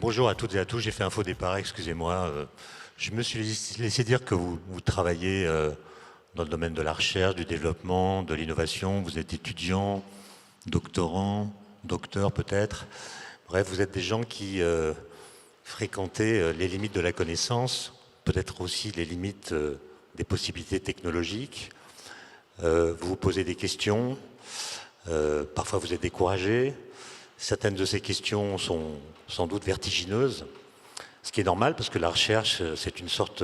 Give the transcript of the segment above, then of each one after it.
Bonjour à toutes et à tous, j'ai fait un faux départ, excusez-moi. Je me suis laissé dire que vous travaillez dans le domaine de la recherche, du développement, de l'innovation. Vous êtes étudiant, doctorant, docteur peut-être. Bref, vous êtes des gens qui fréquentez les limites de la connaissance, peut-être aussi les limites des possibilités technologiques. Vous vous posez des questions, parfois vous êtes découragé. Certaines de ces questions sont sans doute vertigineuses, ce qui est normal parce que la recherche, c'est une sorte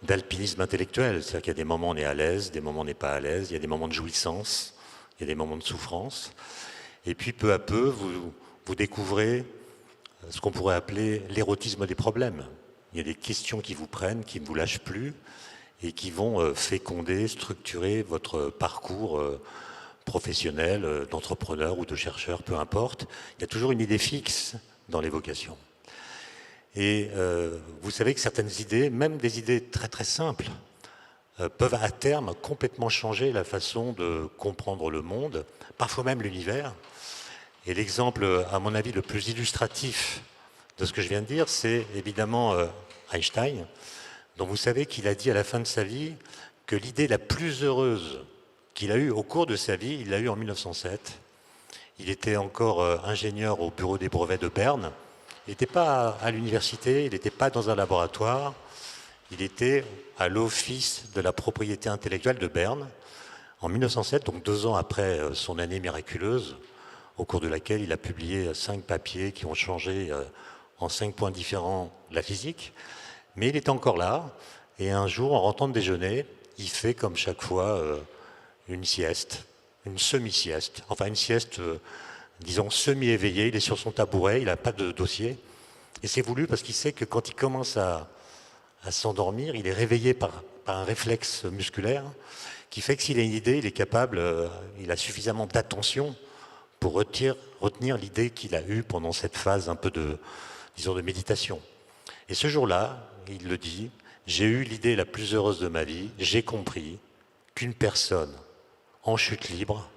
d'alpinisme intellectuel. C'est-à-dire qu'il y a des moments où on est à l'aise, des moments où on n'est pas à l'aise, il y a des moments de jouissance, il y a des moments de souffrance. Et puis peu à peu, vous découvrez ce qu'on pourrait appeler l'érotisme des problèmes. Il y a des questions qui vous prennent, qui ne vous lâchent plus et qui vont féconder, structurer votre parcours professionnel, d'entrepreneur ou de chercheur, peu importe. Il y a toujours une idée fixe dans les vocations. Et vous savez que certaines idées, même des idées très très simples, peuvent à terme complètement changer la façon de comprendre le monde, parfois même l'univers. Et l'exemple, à mon avis, le plus illustratif de ce que je viens de dire, c'est évidemment Einstein, dont vous savez qu'il a dit à la fin de sa vie que l'idée la plus heureuse qu'il a eue au cours de sa vie, il l'a eue en 1907. Il était encore ingénieur au bureau des brevets de Berne. Il n'était pas à l'université, il n'était pas dans un laboratoire, il était à l'Office de la propriété intellectuelle de Berne en 1907, donc 2 ans après son année miraculeuse, au cours de laquelle il a publié 5 papiers qui ont changé en 5 points différents la physique. Mais il était encore là, et un jour, en rentrant de déjeuner, il fait comme chaque fois une sieste, une semi-sieste, enfin une sieste, disons, semi-éveillée. Il est sur son tabouret, il n'a pas de dossier, et c'est voulu parce qu'il sait que quand il commence à s'endormir, il est réveillé par un réflexe musculaire qui fait que s'il a une idée, il est capable, il a suffisamment d'attention pour retenir l'idée qu'il a eue pendant cette phase un peu de, disons, de méditation. Et ce jour-là, il le dit, j'ai eu l'idée la plus heureuse de ma vie, j'ai compris qu'une personne en chute libre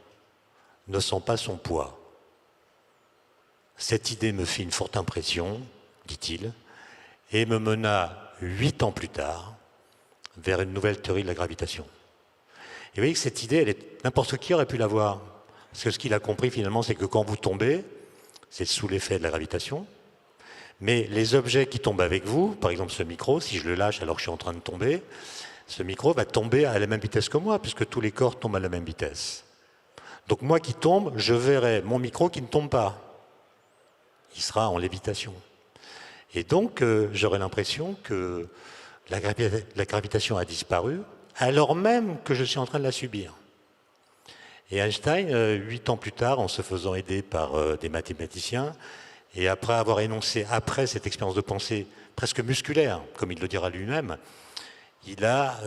ne sent pas son poids. Cette idée me fit une forte impression, dit-il, et me mena 8 ans plus tard vers une nouvelle théorie de la gravitation. Et vous voyez que cette idée, n'importe qui aurait pu l'avoir. Parce que ce qu'il a compris finalement, c'est que quand vous tombez, c'est sous l'effet de la gravitation, mais les objets qui tombent avec vous, par exemple ce micro, si je le lâche alors que je suis en train de tomber, ce micro va tomber à la même vitesse que moi, puisque tous les corps tombent à la même vitesse. Donc moi qui tombe, je verrai mon micro qui ne tombe pas. Il sera en lévitation. Et donc j'aurai l'impression que la gravitation a disparu, alors même que je suis en train de la subir. Et Einstein, 8 ans plus tard, en se faisant aider par des mathématiciens, et après avoir énoncé, après cette expérience de pensée presque musculaire, comme il le dira lui-même, il a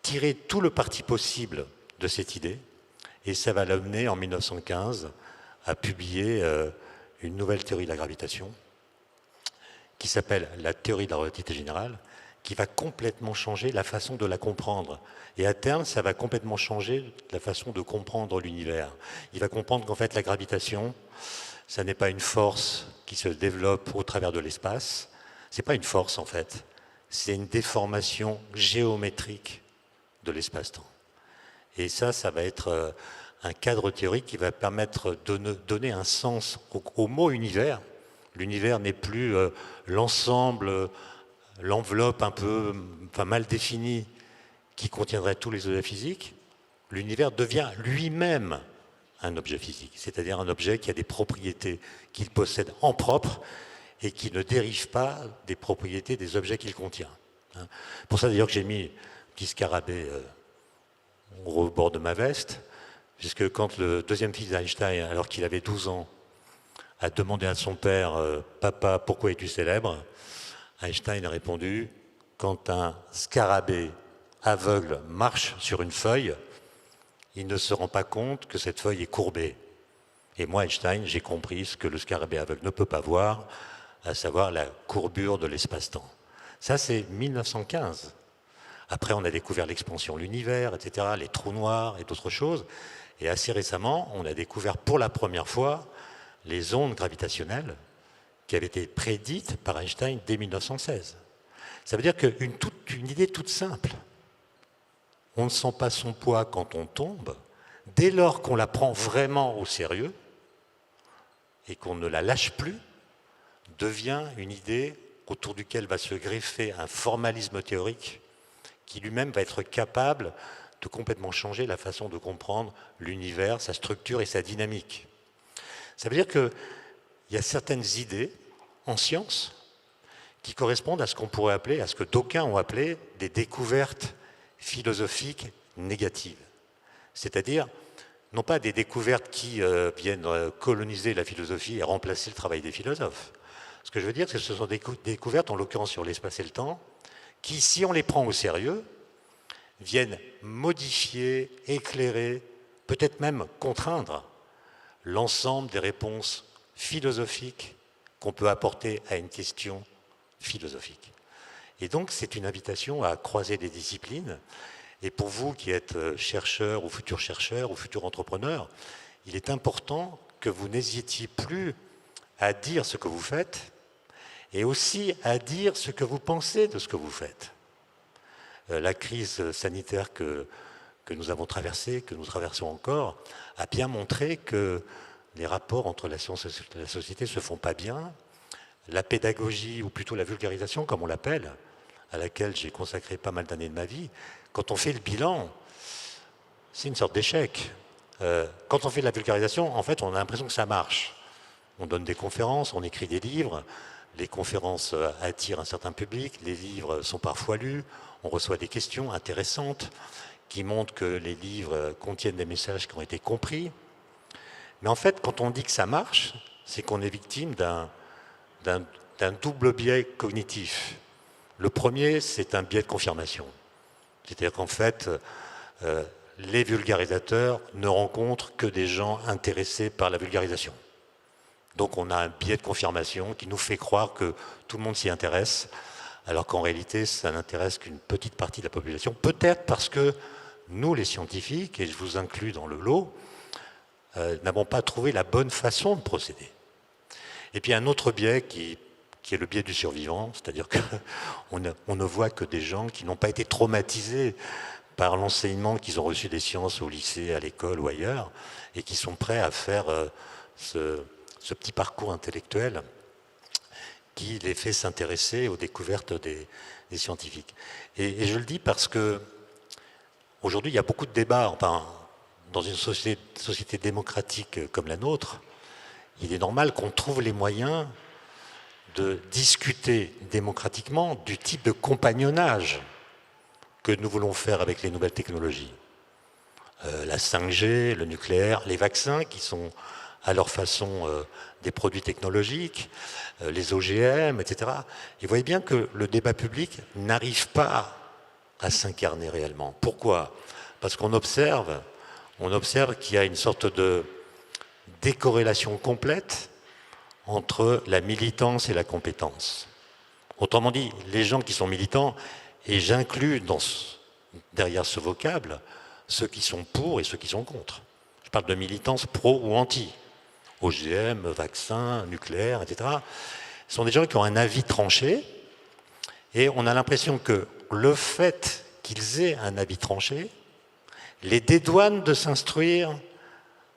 tiré tout le parti possible de cette idée, et ça va l'amener en 1915 à publier une nouvelle théorie de la gravitation, qui s'appelle la théorie de la relativité générale, qui va complètement changer la façon de la comprendre. Et à terme, ça va complètement changer la façon de comprendre l'univers. Il va comprendre qu'en fait, la gravitation, ça n'est pas une force qui se développe au travers de l'espace. C'est pas une force, en fait. C'est une déformation géométrique de l'espace-temps. Et ça va être un cadre théorique qui va permettre de donner un sens au mot univers. L'univers n'est plus l'ensemble, l'enveloppe un peu mal définie qui contiendrait tous les objets physiques. L'univers devient lui-même un objet physique, c'est-à-dire un objet qui a des propriétés qu'il possède en propre et qui ne dérive pas des propriétés des objets qu'il contient. Pour ça d'ailleurs que j'ai mis un petit scarabée au bord de ma veste, puisque quand le deuxième fils d'Einstein, alors qu'il avait 12 ans, a demandé à son père « Papa, pourquoi es-tu célèbre ?» Einstein a répondu « Quand un scarabée aveugle marche sur une feuille, il ne se rend pas compte que cette feuille est courbée. » Et moi, Einstein, j'ai compris ce que le scarabée aveugle ne peut pas voir, à savoir la courbure de l'espace-temps. Ça, c'est 1915. Après, on a découvert l'expansion de l'univers, etc., les trous noirs et d'autres choses. Et assez récemment, on a découvert pour la première fois les ondes gravitationnelles qui avait été prédite par Einstein dès 1916. Ça veut dire qu'une idée toute simple, on ne sent pas son poids quand on tombe, dès lors qu'on la prend vraiment au sérieux et qu'on ne la lâche plus, devient une idée autour duquel va se greffer un formalisme théorique qui lui-même va être capable de complètement changer la façon de comprendre l'univers, sa structure et sa dynamique. Ça veut dire qu'il y a certaines idées en science qui correspondent à ce qu'on pourrait appeler, à ce que d'aucuns ont appelé des découvertes philosophiques négatives. C'est-à-dire, non pas des découvertes qui viennent coloniser la philosophie et remplacer le travail des philosophes. Ce que je veux dire, c'est que ce sont des découvertes, en l'occurrence sur l'espace et le temps, qui, si on les prend au sérieux, viennent modifier, éclairer, peut-être même contraindre l'ensemble des réponses philosophiques qu'on peut apporter à une question philosophique. Et donc, c'est une invitation à croiser des disciplines. Et pour vous qui êtes chercheurs ou futurs entrepreneurs, il est important que vous n'hésitiez plus à dire ce que vous faites et aussi à dire ce que vous pensez de ce que vous faites. La crise sanitaire que nous avons traversée, que nous traversons encore, a bien montré que les rapports entre la science et la société ne se font pas bien. La pédagogie, ou plutôt la vulgarisation, comme on l'appelle, à laquelle j'ai consacré pas mal d'années de ma vie, quand on fait le bilan, c'est une sorte d'échec. Quand on fait de la vulgarisation, en fait, on a l'impression que ça marche. On donne des conférences, on écrit des livres, les conférences attirent un certain public, les livres sont parfois lus, on reçoit des questions intéressantes qui montrent que les livres contiennent des messages qui ont été compris. Mais en fait, quand on dit que ça marche, c'est qu'on est victime d'un double biais cognitif. Le premier, c'est un biais de confirmation. C'est-à-dire qu'en fait, les vulgarisateurs ne rencontrent que des gens intéressés par la vulgarisation. Donc on a un biais de confirmation qui nous fait croire que tout le monde s'y intéresse, alors qu'en réalité, ça n'intéresse qu'une petite partie de la population. Peut-être parce que nous, les scientifiques, et je vous inclus dans le lot, n'avons pas trouvé la bonne façon de procéder. Et puis un autre biais qui est le biais du survivant, c'est-à-dire qu'on ne voit que des gens qui n'ont pas été traumatisés par l'enseignement qu'ils ont reçu des sciences au lycée, à l'école ou ailleurs, et qui sont prêts à faire ce petit parcours intellectuel qui les fait s'intéresser aux découvertes des scientifiques. Et je le dis parce que aujourd'hui, il y a beaucoup de débats. Enfin, dans une société démocratique comme la nôtre, il est normal qu'on trouve les moyens de discuter démocratiquement du type de compagnonnage que nous voulons faire avec les nouvelles technologies. La 5G, le nucléaire, les vaccins qui sont à leur façon des produits technologiques, les OGM, etc. Et vous voyez bien que le débat public n'arrive pas à s'incarner réellement. Pourquoi? Parce qu'on observe qu'il y a une sorte de décorrélation complète entre la militance et la compétence. Autrement dit, les gens qui sont militants, et j'inclus derrière ce vocable ceux qui sont pour et ceux qui sont contre. Je parle de militance pro ou anti. OGM, vaccins, nucléaire, etc. Ce sont des gens qui ont un avis tranché et on a l'impression que le fait qu'ils aient un avis tranché les dédouane de s'instruire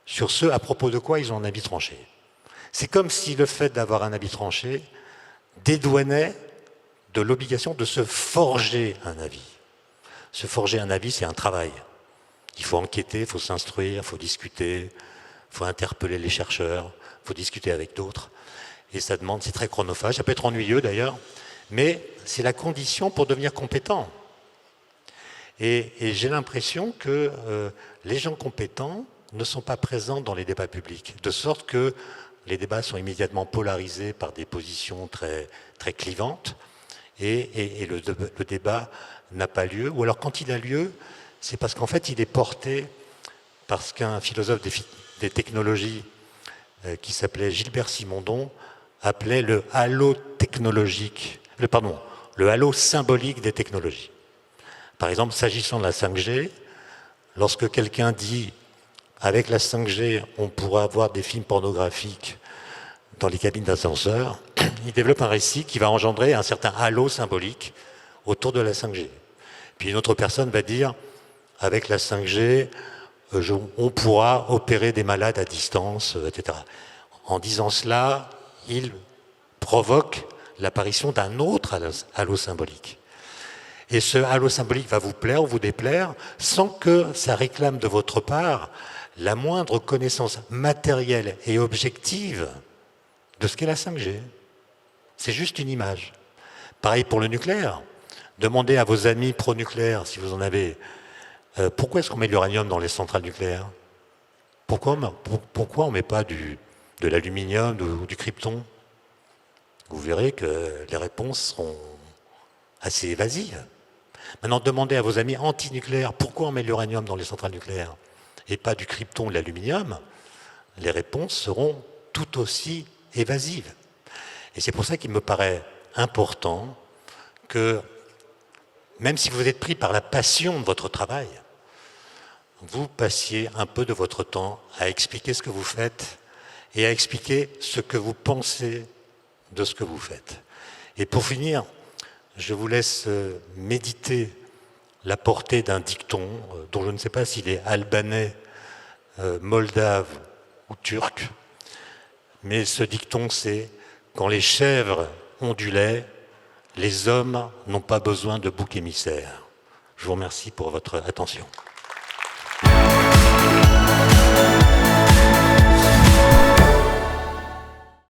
sur ce à propos de quoi ils ont un avis tranché. C'est comme si le fait d'avoir un avis tranché dédouanait de l'obligation de se forger un avis. Se forger un avis, c'est un travail. Il faut enquêter, il faut s'instruire, il faut discuter, il faut interpeller les chercheurs, il faut discuter avec d'autres. Et ça demande, c'est très chronophage, ça peut être ennuyeux d'ailleurs, mais c'est la condition pour devenir compétent. Et j'ai l'impression que les gens compétents ne sont pas présents dans les débats publics, de sorte que les débats sont immédiatement polarisés par des positions très, très clivantes, et le débat n'a pas lieu. Ou alors quand il a lieu, c'est parce qu'en fait il est porté parce qu'un philosophe des technologies qui s'appelait Gilbert Simondon appelait le halo technologique, le halo symbolique des technologies. Par exemple, s'agissant de la 5G, lorsque quelqu'un dit avec la 5G, on pourra avoir des films pornographiques dans les cabines d'ascenseur, il développe un récit qui va engendrer un certain halo symbolique autour de la 5G. Puis une autre personne va dire, avec la 5G, on pourra opérer des malades à distance, etc. En disant cela, il provoque l'apparition d'un autre halo symbolique. Et ce halo symbolique va vous plaire ou vous déplaire, sans que ça réclame de votre part la moindre connaissance matérielle et objective de ce qu'est la 5G. C'est juste une image. Pareil pour le nucléaire. Demandez à vos amis pro-nucléaires, si vous en avez, pourquoi est-ce qu'on met de l'uranium dans les centrales nucléaires? Pourquoi on ne met pas de l'aluminium ou du krypton? Vous verrez que les réponses seront assez évasives. Maintenant, demandez à vos amis anti-nucléaires pourquoi on met de l'uranium dans les centrales nucléaires et pas du krypton ou de l'aluminium. Les réponses seront tout aussi évasives. Et c'est pour ça qu'il me paraît important que, même si vous êtes pris par la passion de votre travail, vous passiez un peu de votre temps à expliquer ce que vous faites et à expliquer ce que vous pensez de ce que vous faites. Et pour finir, je vous laisse méditer la portée d'un dicton dont je ne sais pas s'il est albanais, moldave ou turc, mais ce dicton c'est « Quand les chèvres ont du lait, les hommes n'ont pas besoin de bouc émissaire ». Je vous remercie pour votre attention.